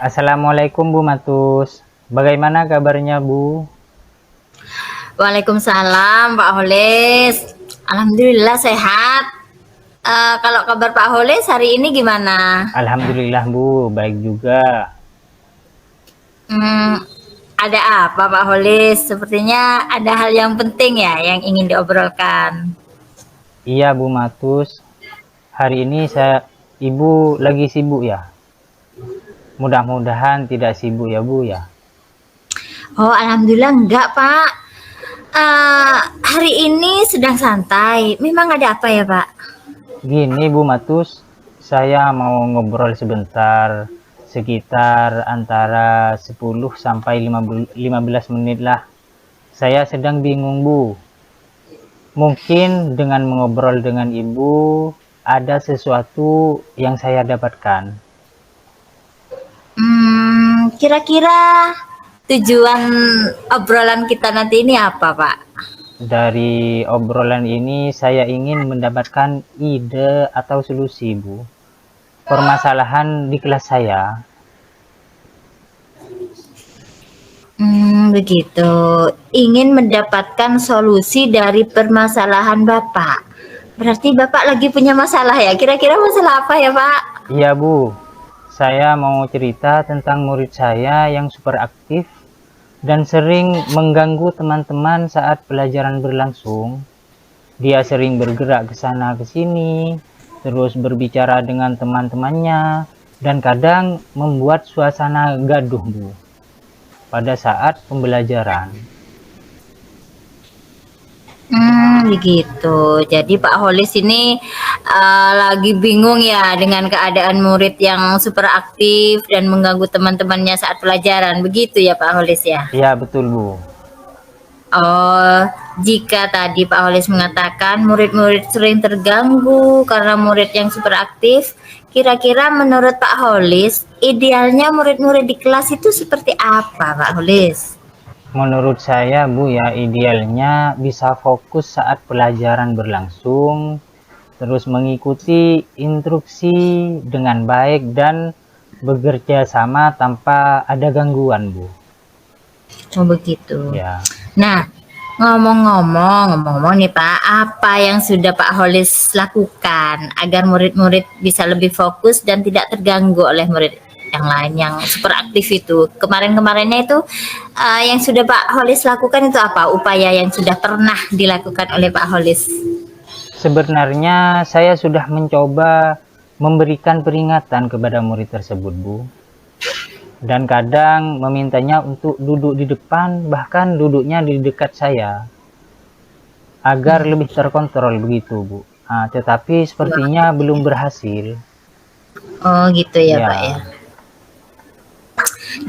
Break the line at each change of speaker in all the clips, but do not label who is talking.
Assalamualaikum Bu Matus. Bagaimana kabarnya Bu?
Waalaikumsalam Pak Holis. Alhamdulillah sehat. Kalau kabar Pak Holis hari ini gimana?
Alhamdulillah Bu, baik juga.
Hmm, ada apa Pak Holis? Sepertinya ada hal yang penting ya yang ingin diobrolkan.
Iya Bu Matus, hari ini Ibu lagi sibuk ya? Mudah-mudahan tidak sibuk ya Bu ya.
Oh, alhamdulillah enggak Pak. Hari ini sedang santai. Memang ada apa ya Pak?
Gini Bu Matus, saya mau ngobrol sebentar, sekitar antara 10 sampai 15 menit lah. Saya sedang bingung Bu. Mungkin dengan mengobrol dengan Ibu ada sesuatu yang saya dapatkan.
Kira-kira tujuan obrolan kita nanti ini apa Pak?
Dari obrolan ini saya ingin mendapatkan ide atau solusi Bu. Permasalahan di kelas saya.
Begitu. Ingin mendapatkan solusi dari permasalahan Bapak. Berarti Bapak lagi punya masalah ya? Kira-kira masalah apa ya, Pak?
Iya Bu, saya mau cerita tentang murid saya yang super aktif dan sering mengganggu teman-teman saat pelajaran berlangsung. Dia sering bergerak ke sana ke sini, terus berbicara dengan teman-temannya, dan kadang membuat suasana gaduh Bu pada saat pembelajaran.
Begitu. Jadi Pak Holis ini lagi bingung ya dengan keadaan murid yang super aktif dan mengganggu teman-temannya saat pelajaran. Begitu ya Pak Holis ya?
Iya betul Bu.
Oh, jika tadi Pak Holis mengatakan murid-murid sering terganggu karena murid yang super aktif, kira-kira menurut Pak Holis, idealnya murid-murid di kelas itu seperti apa, Pak Holis?
Menurut saya Bu ya, idealnya bisa fokus saat pelajaran berlangsung, terus mengikuti instruksi dengan baik dan bekerja sama tanpa ada gangguan Bu.
Oh, begitu.
Ya,
Nah, ngomong-ngomong nih Pak, apa yang sudah Pak Holis lakukan agar murid-murid bisa lebih fokus dan tidak terganggu oleh murid yang lain yang super aktif itu? Kemarin-kemarinnya itu yang sudah Pak Holis lakukan itu apa? Upaya yang sudah pernah dilakukan oleh Pak Holis?
sebenarnya saya sudah mencoba memberikan peringatan kepada murid tersebut Bu. Dan kadang memintanya untuk duduk di depan, bahkan duduknya di dekat saya, agar lebih terkontrol begitu Bu. Tetapi sepertinya belum berhasil.
Oh gitu ya Pak ya.
Ya,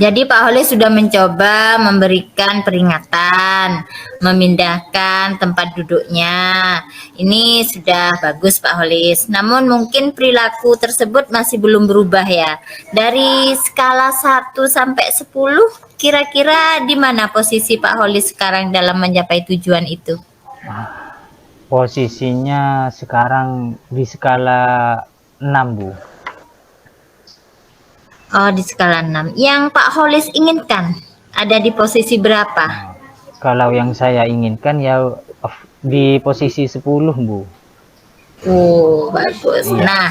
Jadi Pak Holis sudah mencoba memberikan peringatan, memindahkan tempat duduknya. Ini sudah bagus Pak Holis. Namun mungkin perilaku tersebut masih belum berubah ya. Dari skala 1 sampai 10, kira-kira di mana posisi Pak Holis sekarang dalam mencapai tujuan itu?
posisinya sekarang di skala 6 Bu.
Oh, di skala 6. Yang Pak Holis inginkan ada di posisi berapa?
Kalau yang saya inginkan ya di posisi 10 Bu.
Oh, bagus.
Iya.
Nah,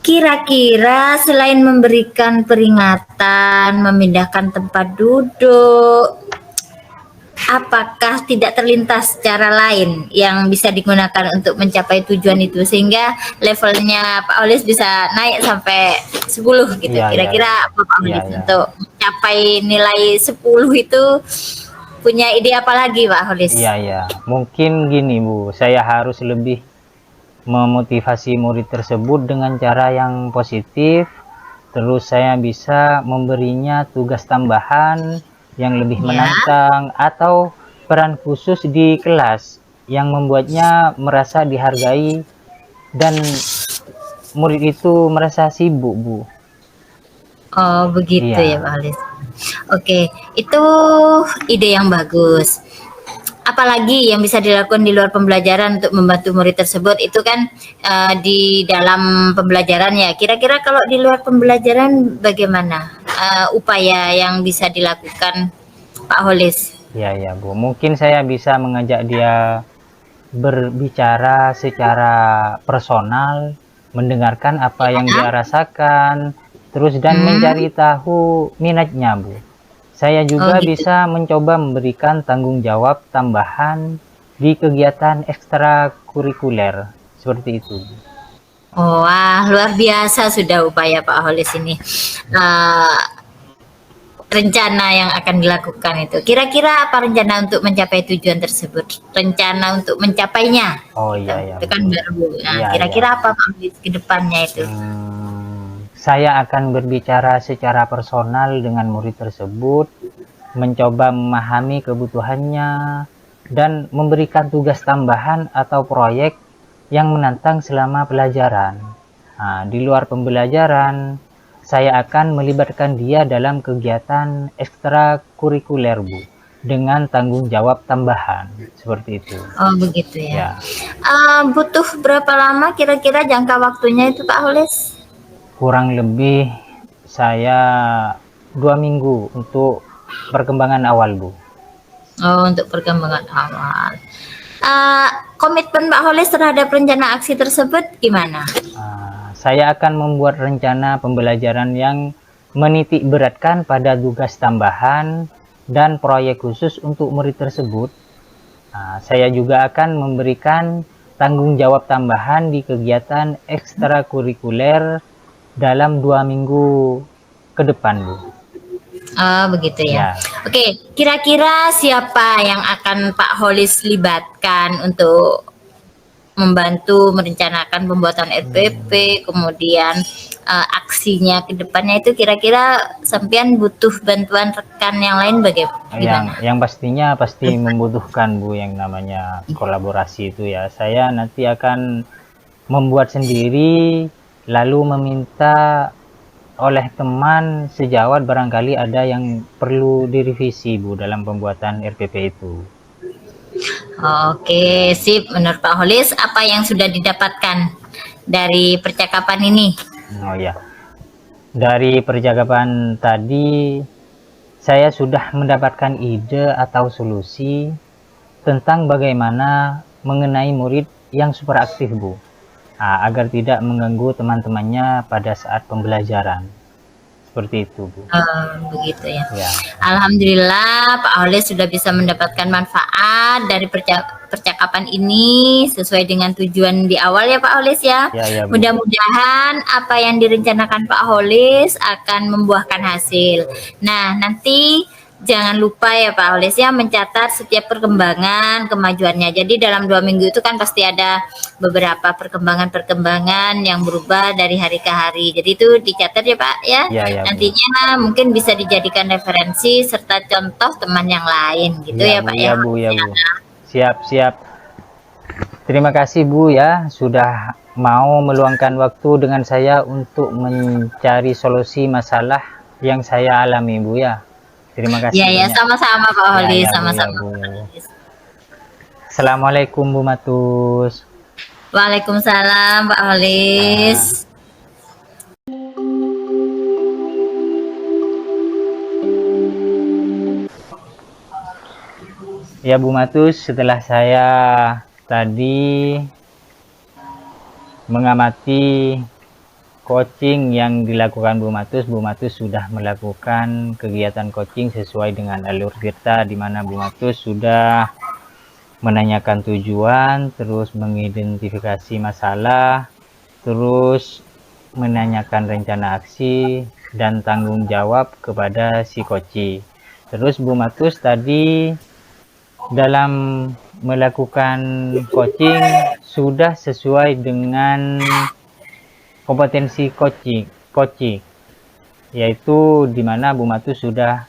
kira-kira selain memberikan peringatan, memindahkan tempat duduk, apakah tidak terlintas cara lain yang bisa digunakan untuk mencapai tujuan itu sehingga levelnya Pak Olis bisa naik sampai 10 gitu.
Iya, iya.
Kira-kira apa Pak
Iya,
Olis
iya.
untuk mencapai nilai 10 itu punya ide apa lagi Pak Olis?
Iya, iya. Mungkin gini Bu, saya harus lebih memotivasi murid tersebut dengan cara yang positif. Terus saya bisa memberinya tugas tambahan yang lebih
Ya.
menantang atau peran khusus di kelas yang membuatnya merasa dihargai dan murid itu merasa sibuk Bu.
Oh, begitu ya
Iya.
Pak Olis. Oke, itu ide yang bagus. apalagi yang bisa dilakukan di luar pembelajaran untuk membantu murid tersebut itu kan di dalam pembelajaran ya. Kira-kira kalau di luar pembelajaran bagaimana upaya yang bisa dilakukan Pak Holis?
Ya, ya, Bu. Mungkin saya bisa mengajak dia berbicara secara personal, mendengarkan apa yang dia rasakan, terus dan mencari tahu minatnya, Bu. Saya
Oh
juga
gitu.
bisa mencoba memberikan tanggung jawab tambahan di kegiatan ekstrakurikuler, seperti itu, Bu.
Oh, wah, luar biasa sudah upaya Pak Holis ini. Eh, rencana yang akan dilakukan itu. Kira-kira apa rencana untuk mencapai tujuan tersebut? Rencana untuk mencapainya.
Oh
Gitu.
iya, ya,
Itu
Bu.
kan baru. Nah,
Iya, iya.
kira-kira apa Pak Holis ke depannya itu?
Saya akan berbicara secara personal dengan murid tersebut, mencoba memahami kebutuhannya, dan memberikan tugas tambahan atau proyek yang menantang selama pelajaran. Nah, di luar pembelajaran, saya akan melibatkan dia dalam kegiatan ekstrakurikuler, Bu, dengan tanggung jawab tambahan, seperti itu.
Oh, begitu ya.
Ya,
Butuh berapa lama kira-kira jangka waktunya itu Pak Holis?
kurang lebih saya 2 minggu untuk perkembangan awal, Bu.
Oh, untuk perkembangan awal. Komitmen Pak Holis terhadap rencana aksi tersebut gimana?
Saya akan membuat rencana pembelajaran yang menitik beratkan pada tugas tambahan dan proyek khusus untuk murid tersebut. Saya juga akan memberikan tanggung jawab tambahan di kegiatan ekstrakurikuler dalam 2 minggu ke depan, Bu.
Oh, begitu ya.
Ya,
Oke, kira-kira siapa yang akan Pak Holis libatkan untuk membantu merencanakan pembuatan RPP, kemudian aksinya ke depannya itu kira-kira sampean butuh bantuan rekan yang lain bagaimana?
yang pastinya pasti membutuhkan, Bu, yang namanya kolaborasi itu ya. Saya nanti akan membuat sendiri, lalu meminta oleh teman sejawat barangkali ada yang perlu direvisi, Bu, dalam pembuatan RPP itu.
Oke, sip. Menurut Pak Holis, apa yang sudah didapatkan dari percakapan ini?
Oh ya, dari percakapan tadi saya sudah mendapatkan ide atau solusi tentang bagaimana mengenai murid yang super aktif, Bu, agar tidak mengganggu teman-temannya pada saat pembelajaran. Seperti itu, Bu.
Begitu ya.
Ya,
Alhamdulillah Pak Holis sudah bisa mendapatkan manfaat dari percakapan ini sesuai dengan tujuan di awal ya Pak Holis ya.
ya, ya, Bu.
Mudah-mudahan apa yang direncanakan Pak Holis akan membuahkan hasil. Nah, nanti jangan lupa ya Pak Holis ya mencatat setiap perkembangan kemajuannya. Jadi dalam 2 minggu itu kan pasti ada beberapa perkembangan-perkembangan yang berubah dari hari ke hari. Jadi itu dicatat ya Pak ya.
Ya, ya, Bu.
Nantinya mungkin bisa dijadikan referensi serta contoh teman yang lain gitu ya,
Bu,
Pak
ya,
ya.
Bu, ya, Bu. Siap, siap. Terima kasih, Bu, ya, sudah mau meluangkan waktu dengan saya untuk mencari solusi masalah yang saya alami, Bu, ya. Terima kasih
Iya ya,
banyak.
sama-sama Pak
Ya,
Holis,
ya, Bu, ya,
sama-sama
Bu,
Pak
ya, Bu.
Holis.
Assalamualaikum, Bu Matus.
Waalaikumsalam Pak Holis.
Ya, Bu Matus, setelah saya tadi mengamati coaching yang dilakukan Bu Matus sudah melakukan kegiatan coaching sesuai dengan alur kita, di mana Bu Matus sudah menanyakan tujuan, terus mengidentifikasi masalah, terus menanyakan rencana aksi dan tanggung jawab kepada si coach. Terus Bu Matus tadi dalam melakukan coaching sudah sesuai dengan kompetensi coaching, yaitu di mana Bu Matus sudah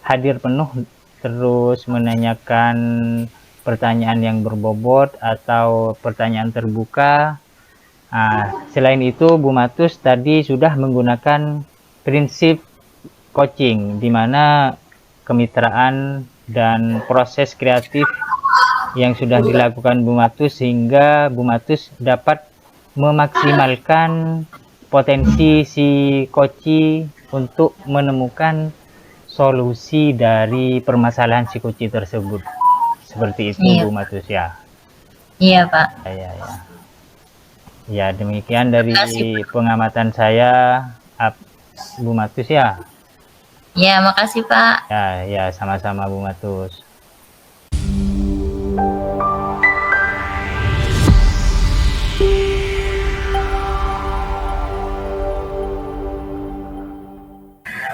hadir penuh, terus menanyakan pertanyaan yang berbobot atau pertanyaan terbuka. Selain itu Bu Matus tadi sudah menggunakan prinsip coaching, di mana kemitraan dan proses kreatif yang sudah dilakukan Bu Matus sehingga Bu Matus dapat memaksimalkan potensi si Koci untuk menemukan solusi dari permasalahan si Koci tersebut. Seperti itu
Iya,
Bu Matus ya.
iya Pak.
Ya, ya. Ya, demikian dari
Makasih.
pengamatan saya, Bu Matus ya.
Ya, makasih Pak.
Ya, ya, sama-sama Bu Matus.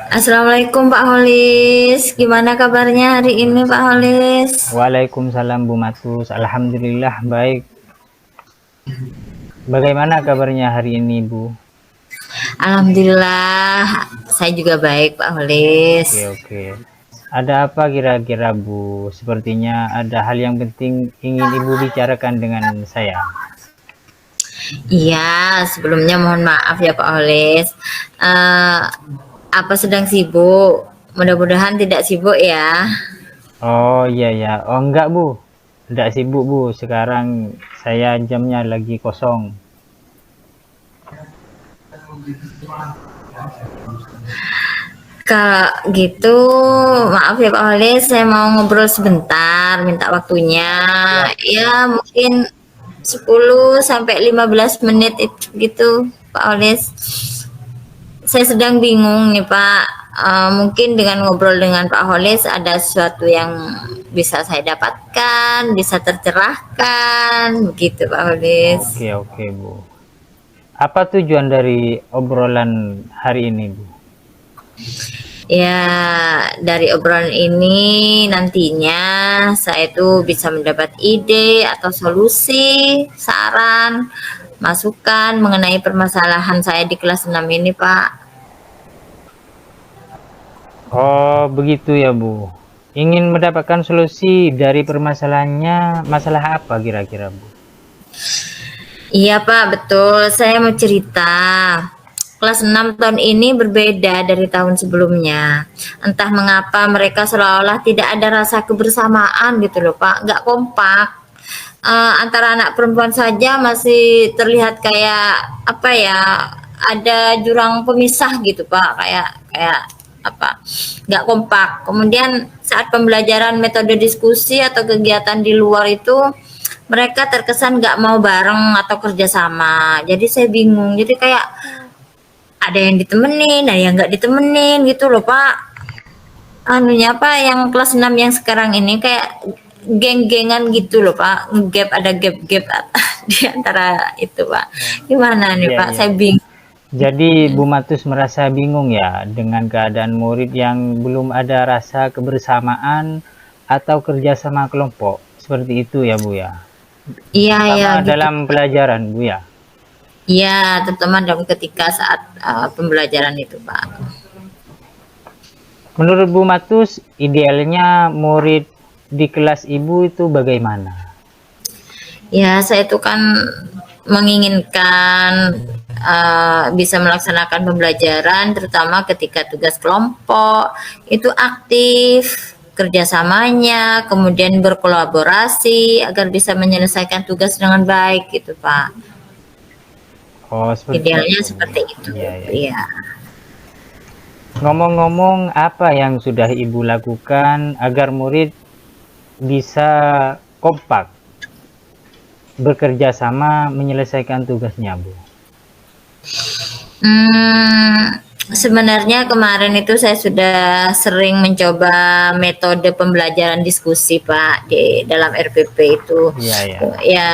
Assalamualaikum Pak Holis. Gimana kabarnya hari ini Pak Holis?
Waalaikumsalam Bu Matus. Alhamdulillah baik. Bagaimana kabarnya hari ini Bu?
Alhamdulillah, saya juga baik Pak Holis.
Oke, oke. Ada apa kira-kira Bu? Sepertinya ada hal yang penting ingin Ibu bicarakan dengan saya.
Iya, sebelumnya mohon maaf ya Pak Holis. Apa sedang sibuk? Mudah-mudahan tidak sibuk ya.
Oh iya ya. Oh enggak Bu. Tidak sibuk Bu. Sekarang saya jamnya lagi kosong.
Kalau gitu, maaf ya Pak Holis, saya mau ngobrol sebentar, minta waktunya. Ya, mungkin 10 sampai 15 menit itu gitu, Pak Holis. Saya sedang bingung nih Pak. Mungkin dengan ngobrol dengan Pak Holis ada sesuatu yang bisa saya dapatkan, bisa tercerahkan, begitu Pak Holis.
Oke, oke Bu. Apa tujuan dari obrolan hari ini Bu?
Ya, dari obrolan ini nantinya saya itu bisa mendapat ide atau solusi, saran, masukan mengenai permasalahan saya di kelas 6 ini, Pak.
Oh begitu ya Bu. Ingin mendapatkan solusi dari permasalahannya, masalah apa kira-kira Bu?
Iya, Pak, betul. Saya mau cerita. Kelas 6 tahun ini berbeda dari tahun sebelumnya. Entah mengapa mereka seolah-olah tidak ada rasa kebersamaan gitu loh, Pak. Nggak kompak. Antara anak perempuan saja masih terlihat kayak apa ya, ada jurang pemisah gitu Pak, kayak apa, nggak kompak. Kemudian saat pembelajaran metode diskusi atau kegiatan di luar itu mereka terkesan nggak mau bareng atau kerjasama. Jadi saya bingung. Jadi kayak ada yang ditemenin, ada yang nggak ditemenin gitu loh Pak. Anunya apa yang kelas 6 yang sekarang ini kayak geng-gengan gitu loh Pak. Ada gap-gap di antara itu Pak. Gimana nih
Iya,
Pak?
iya.
Saya bingung.
Jadi Bu Matus merasa bingung ya dengan keadaan murid yang belum ada rasa kebersamaan atau kerjasama kelompok. Seperti itu ya Bu ya.
Iya ya
Sama
gitu.
dalam pelajaran Bu ya.
Iya, terutama dalam ketika saat pembelajaran itu Pak.
Menurut Bu Matus, idealnya murid di kelas Ibu itu bagaimana?
Ya, saya itu kan menginginkan bisa melaksanakan pembelajaran, terutama ketika tugas kelompok itu aktif kerjasamanya, kemudian berkolaborasi agar bisa menyelesaikan tugas dengan baik gitu Pak.
Oh, seperti
Idealnya
itu.
seperti itu.
Iya, iya.
Iya.
Ngomong-ngomong, apa yang sudah Ibu lakukan agar murid bisa kompak bekerja sama menyelesaikan tugasnya, Bu?
Sebenarnya kemarin itu saya sudah sering mencoba metode pembelajaran diskusi Pak di dalam RPP itu.
Iya, iya.
Ya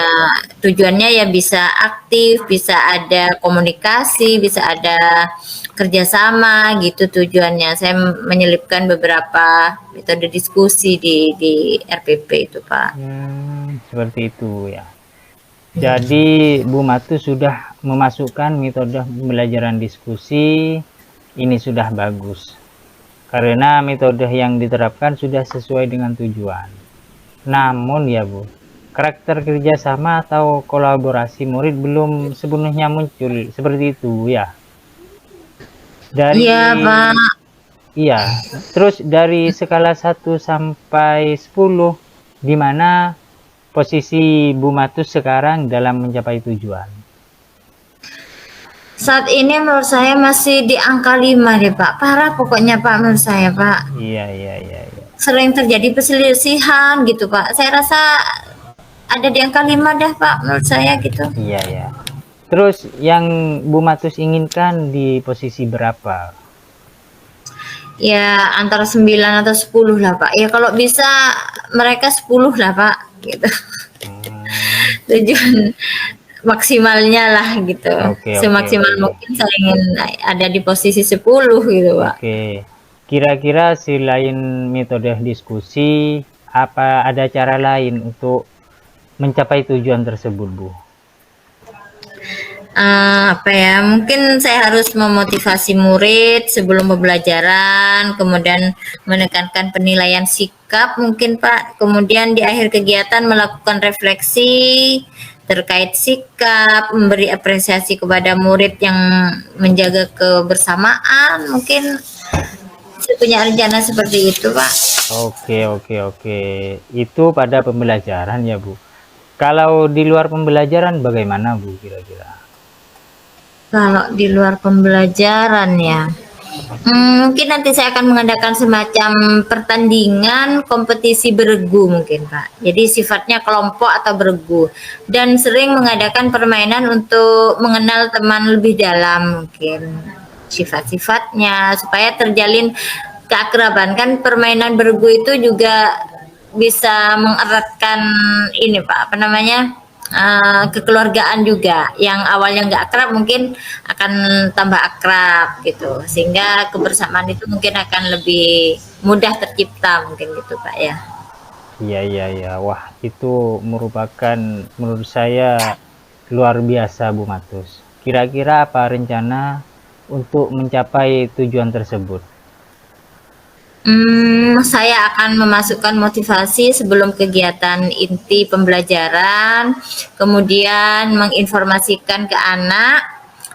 tujuannya ya bisa aktif, bisa ada komunikasi, bisa ada kerjasama gitu tujuannya. Saya menyelipkan beberapa metode diskusi di RPP itu Pak.
Seperti itu ya. Jadi Bu Matu sudah memasukkan metode pembelajaran diskusi, ini sudah bagus. Karena metode yang diterapkan sudah sesuai dengan tujuan. Namun ya Bu, karakter kerjasama atau kolaborasi murid belum sepenuhnya muncul, seperti itu ya.
Iya Pak.
Iya, terus dari skala 1 sampai 10, di mana posisi Bu Matus sekarang dalam mencapai tujuan?
Saat ini menurut saya masih di angka 5 deh Pak. Parah pokoknya Pak menurut saya Pak.
Iya, iya, iya, iya.
Sering terjadi perselisihan gitu Pak. Saya rasa ada di angka 5 dah Pak menurut saya gitu.
Iya, ya. Terus yang Bu Matus inginkan di posisi berapa?
Ya antara 9 atau 10 lah Pak. Ya kalau bisa mereka 10 lah Pak gitu.
Hmm,
Tujuan maksimalnya lah gitu.
oke, oke,
Semaksimal
oke.
mungkin saya ingin ada di posisi 10 gitu Pak.
Oke. Kira-kira selain metode diskusi, apa ada cara lain untuk mencapai tujuan tersebut, Bu?
Apa ya, mungkin saya harus memotivasi murid sebelum pembelajaran, kemudian menekankan penilaian sikap mungkin Pak, kemudian di akhir kegiatan melakukan refleksi terkait sikap, memberi apresiasi kepada murid yang menjaga kebersamaan, mungkin saya punya rencana seperti itu Pak.
Oke, oke, oke. Itu pada pembelajaran ya, Bu. Kalau di luar pembelajaran bagaimana, Bu, kira-kira?
Kalau di luar pembelajaran ya, mungkin nanti saya akan mengadakan semacam pertandingan kompetisi beregu mungkin Pak. Jadi sifatnya kelompok atau beregu. Dan sering mengadakan permainan untuk mengenal teman lebih dalam mungkin. Sifat-sifatnya supaya terjalin keakraban. Kan permainan beregu itu juga bisa mengeratkan ini Pak, apa namanya? Kekeluargaan juga yang awalnya nggak akrab mungkin akan tambah akrab gitu sehingga kebersamaan itu mungkin akan lebih mudah tercipta mungkin gitu Pak ya.
Iya, iya, iya. Wah, itu merupakan menurut saya luar biasa, Bu Matus. Kira-kira apa rencana untuk mencapai tujuan tersebut?
Saya akan memasukkan motivasi sebelum kegiatan inti pembelajaran, kemudian menginformasikan ke anak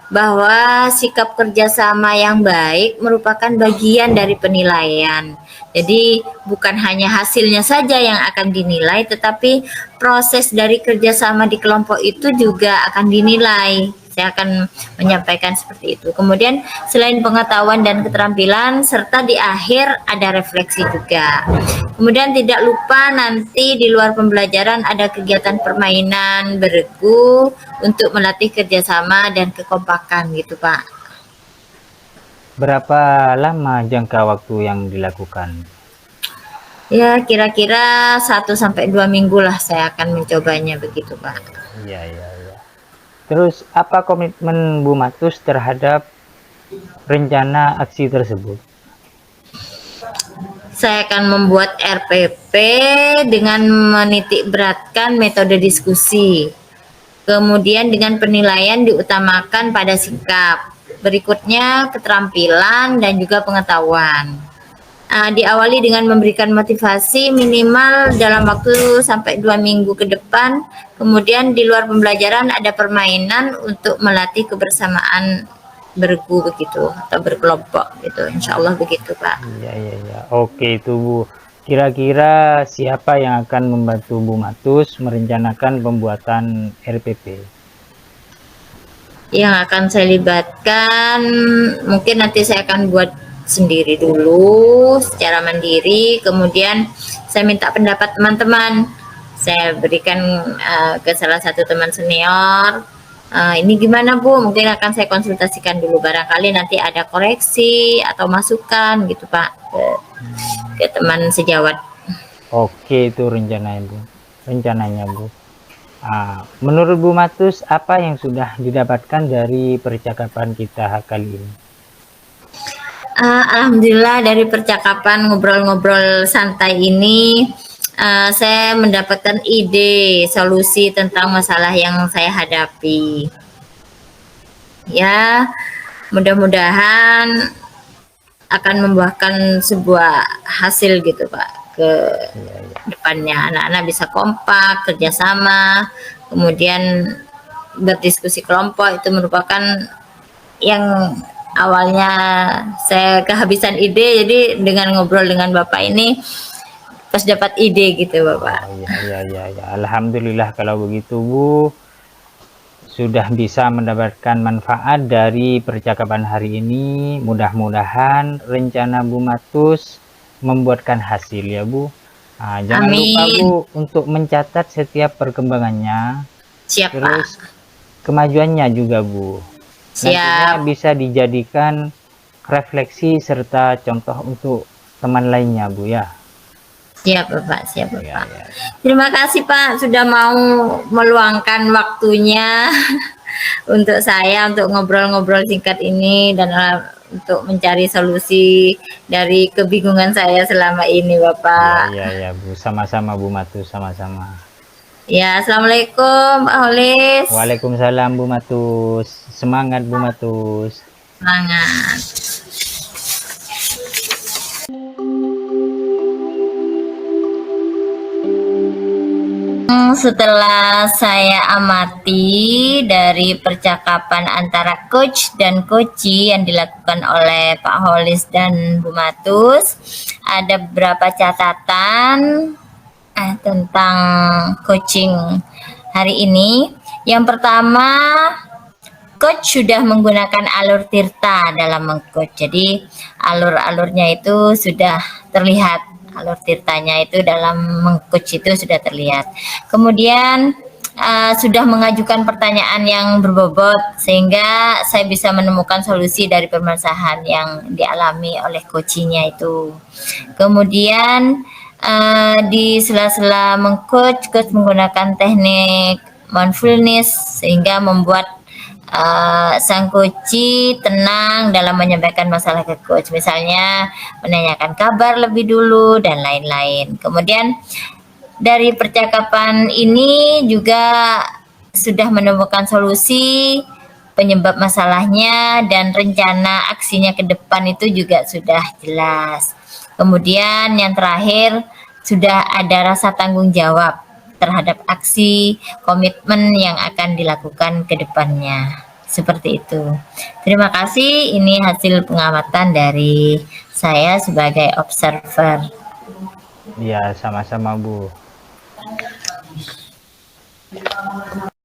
bahwa sikap kerjasama yang baik merupakan bagian dari penilaian. Jadi bukan hanya hasilnya saja yang akan dinilai, tetapi proses dari kerjasama di kelompok itu juga akan dinilai. Saya akan menyampaikan seperti itu. Kemudian selain pengetahuan dan keterampilan, serta di akhir ada refleksi juga. Kemudian tidak lupa nanti di luar pembelajaran ada kegiatan permainan beregu untuk melatih kerjasama dan kekompakan gitu Pak.
Berapa lama jangka waktu yang dilakukan?
Ya kira-kira 1 sampai 2 minggu lah saya akan mencobanya begitu Pak.
Iya, iya, iya. Terus apa komitmen Bu Matus terhadap rencana aksi tersebut?
Saya akan membuat RPP dengan menitik beratkan metode diskusi. Kemudian dengan penilaian diutamakan pada sikap. Berikutnya keterampilan dan juga pengetahuan. Diawali dengan memberikan motivasi minimal dalam waktu sampai 2 minggu ke depan. Kemudian di luar pembelajaran ada permainan untuk melatih kebersamaan bergu begitu atau berkelompok gitu. Insya Allah begitu Pak.
Iya, iya, iya. Oke, itu Bu. Kira-kira siapa yang akan membantu Bu Matus merencanakan pembuatan RPP?
Yang akan saya libatkan mungkin nanti saya akan buat sendiri dulu secara mandiri, kemudian saya minta pendapat teman-teman, saya berikan ke salah satu teman senior, ini gimana Bu, mungkin akan saya konsultasikan dulu, barangkali nanti ada koreksi atau masukan gitu Pak ke teman sejawat.
Oke, itu rencananya Bu. Menurut Bu Matus, apa yang sudah didapatkan dari percakapan kita kali ini?
Alhamdulillah dari percakapan ngobrol-ngobrol santai ini saya mendapatkan ide solusi tentang masalah yang saya hadapi. Ya, mudah-mudahan akan membuahkan sebuah hasil gitu Pak ke
Iya, iya.
depannya. Anak-anak bisa kompak, kerjasama, kemudian berdiskusi kelompok itu merupakan yang awalnya saya kehabisan ide, jadi dengan ngobrol dengan Bapak ini pas dapat ide gitu Bapak.
Oh ya. Alhamdulillah kalau begitu Bu, sudah bisa mendapatkan manfaat dari percakapan hari ini. Mudah-mudahan rencana Bu Matus membuatkan hasil ya Bu. Nah, jangan lupa
Amin.
Bu untuk mencatat setiap perkembangannya,
Siap Pak.
terus kemajuannya juga Bu. Nantinya
Siap.
bisa dijadikan refleksi serta contoh untuk teman lainnya Bu ya.
Siap Bapak, siap
Ya,
Bapak.
ya.
Terima kasih Pak sudah mau meluangkan waktunya untuk saya untuk ngobrol-ngobrol singkat ini dan untuk mencari solusi dari kebingungan saya selama ini Bapak.
Ya Bu, sama-sama Bu Matus, sama-sama.
Ya, Assalamualaikum Pak Holis.
Waalaikumsalam Bu Matus. Semangat Bu Matus.
Semangat. Setelah saya amati dari percakapan antara coach dan coachee yang dilakukan oleh Pak Holis dan Bu Matus, ada beberapa catatan tentang coaching hari ini. Yang pertama, coach sudah menggunakan alur tirta dalam mengcoach. Jadi alur-alurnya itu sudah terlihat. Alur tirtanya itu dalam mengcoach itu sudah terlihat. Kemudian sudah mengajukan pertanyaan yang berbobot sehingga saya bisa menemukan solusi dari permasalahan yang dialami oleh coachingnya itu. Kemudian di sela-sela mengcoach, coach menggunakan teknik mindfulness sehingga membuat sang coachee tenang dalam menyampaikan masalah ke coach, misalnya menanyakan kabar lebih dulu dan lain-lain. Kemudian dari percakapan ini juga sudah menemukan solusi penyebab masalahnya dan rencana aksinya ke depan itu juga sudah jelas. Kemudian yang terakhir sudah ada rasa tanggung jawab terhadap aksi komitmen yang akan dilakukan ke depannya. Seperti itu. Terima kasih, ini hasil pengamatan dari saya sebagai observer.
Ya, sama-sama Bu.